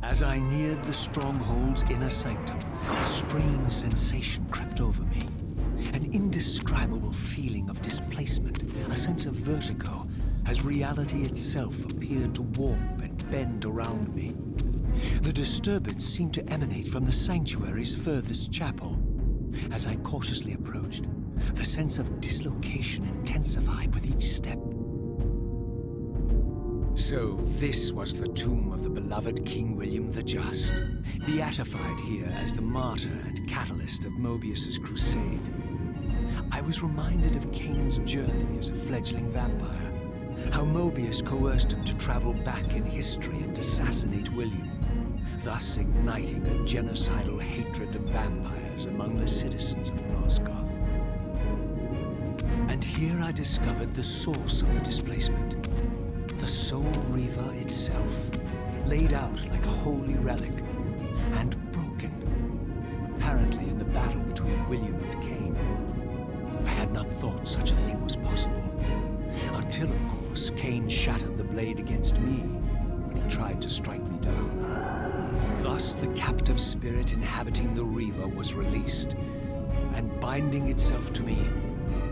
As I neared the stronghold's inner sanctum, a strange sensation crept over me. An indescribable feeling of displacement, a sense of vertigo, as reality itself appeared to warp and bend around me. The disturbance seemed to emanate from the sanctuary's furthest chapel. As I cautiously approached, the sense of dislocation intensified with each step. So this was the tomb of the beloved King William the Just, beatified here as the martyr and catalyst of Mobius's crusade. I was reminded of Kain's journey as a fledgling vampire, how Mobius coerced him to travel back in history and assassinate William, thus igniting a genocidal hatred of vampires among the citizens of Nosgoth. And here I discovered the source of the displacement. The Soul Reaver itself, laid out like a holy relic, and broken, apparently in the battle between William and Kain. I had not thought such a thing was possible, until, of course, Kain shattered the blade against me when he tried to strike me down. Thus, the captive spirit inhabiting the Reaver was released, and binding itself to me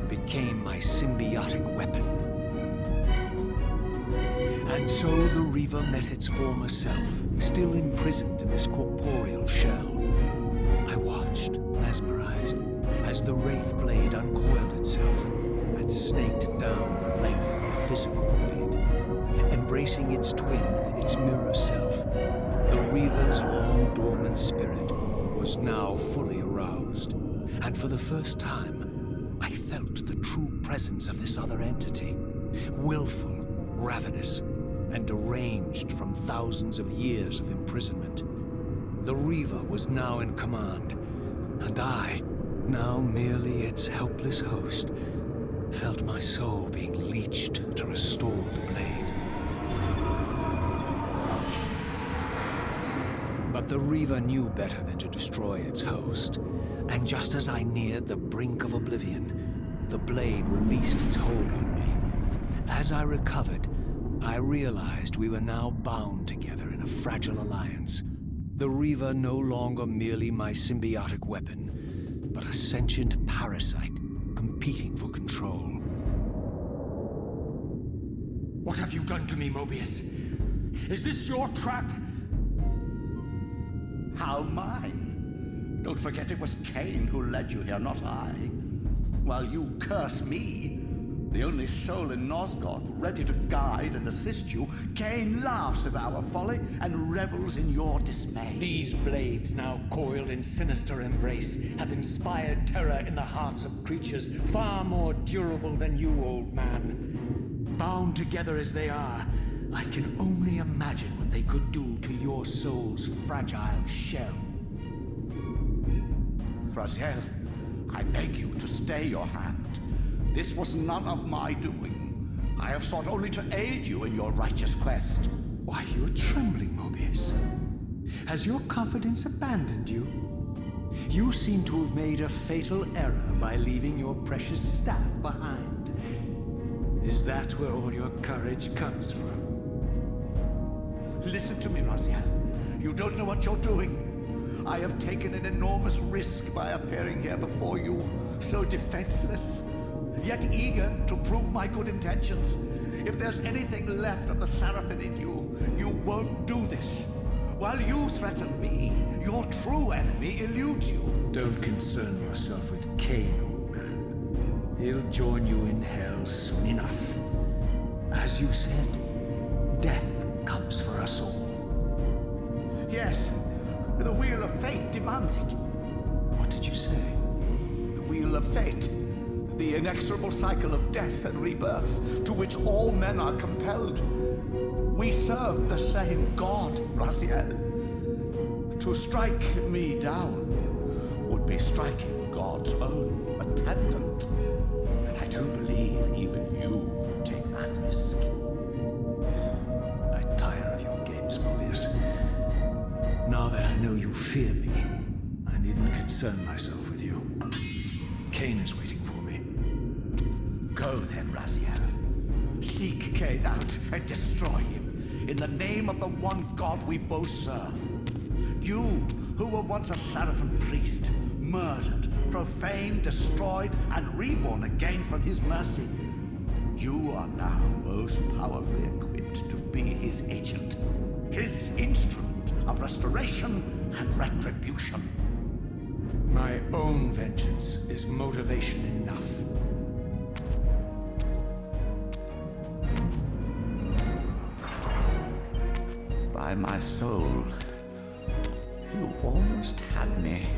became my symbiotic weapon. And so the Reaver met its former self, still imprisoned in this corporeal shell. I watched, mesmerized, as the Wraith blade uncoiled itself and snaked down the length of the physical blade. Embracing its twin, its mirror self, the Reaver's long dormant spirit was now fully aroused. And for the first time, I felt the true presence of this other entity, willful, ravenous, and deranged from thousands of years of imprisonment. The Reaver was now in command, and I, now merely its helpless host, felt my soul being leeched to restore the blade. But the Reaver knew better than to destroy its host, and just as I neared the brink of oblivion, the blade released its hold on me. As I recovered, I realized we were now bound together in a fragile alliance. The Reaver no longer merely my symbiotic weapon, but a sentient parasite competing for control. What have you done to me, Mobius? Is this your trap? How mine? Don't forget it was Kain who led you here, not I. While you curse me, the only soul in Nosgoth ready to guide and assist you, Kain laughs at our folly and revels in your dismay. These blades, now coiled in sinister embrace, have inspired terror in the hearts of creatures far more durable than you, old man. Bound together as they are, I can only imagine what they could do to your soul's fragile shell. Raziel, I beg you to stay your hand. This was none of my doing. I have sought only to aid you in your righteous quest. Why, you're trembling, Mobius. Has your confidence abandoned you? You seem to have made a fatal error by leaving your precious staff behind. Is that where all your courage comes from? Listen to me, Raziel. You don't know what you're doing. I have taken an enormous risk by appearing here before you, so defenseless, yet eager to prove my good intentions. If there's anything left of the Seraphim in you, you won't do this. While you threaten me, your true enemy eludes you. Don't concern yourself with Kain, old man. He'll join you in hell soon enough. As you said, death comes for us all. Yes, the wheel of fate demands it. What did you say? The wheel of fate. The inexorable cycle of death and rebirth to which all men are compelled. We serve the same God, Raziel. To strike me down would be striking God's own attendant. And I don't believe even you would take that risk. I tire of your games, Mobius. Now that I know you fear me, I needn't concern myself with you. Kain is waiting for me. Go then, Raziel. Seek Kain out and destroy him. in the name of the one God we both serve. You, who were once a seraphim priest, murdered, profaned, destroyed, and reborn again from his mercy. You are now most powerfully equipped to be his agent, his instrument of restoration and retribution. My own vengeance is motivation enough. By my soul, you almost had me,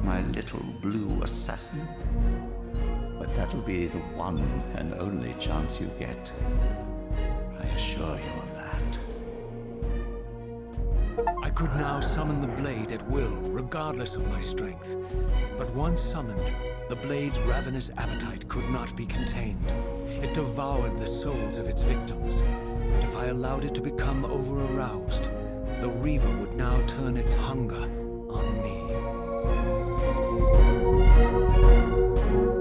my little blue assassin. But that'll be the one and only chance you get. I assure you of that. I could now summon the blade at will, regardless of my strength. But once summoned, the blade's ravenous appetite could not be contained. It devoured the souls of its victims, and if I allowed it to become over-aroused, the Reaver would now turn its hunger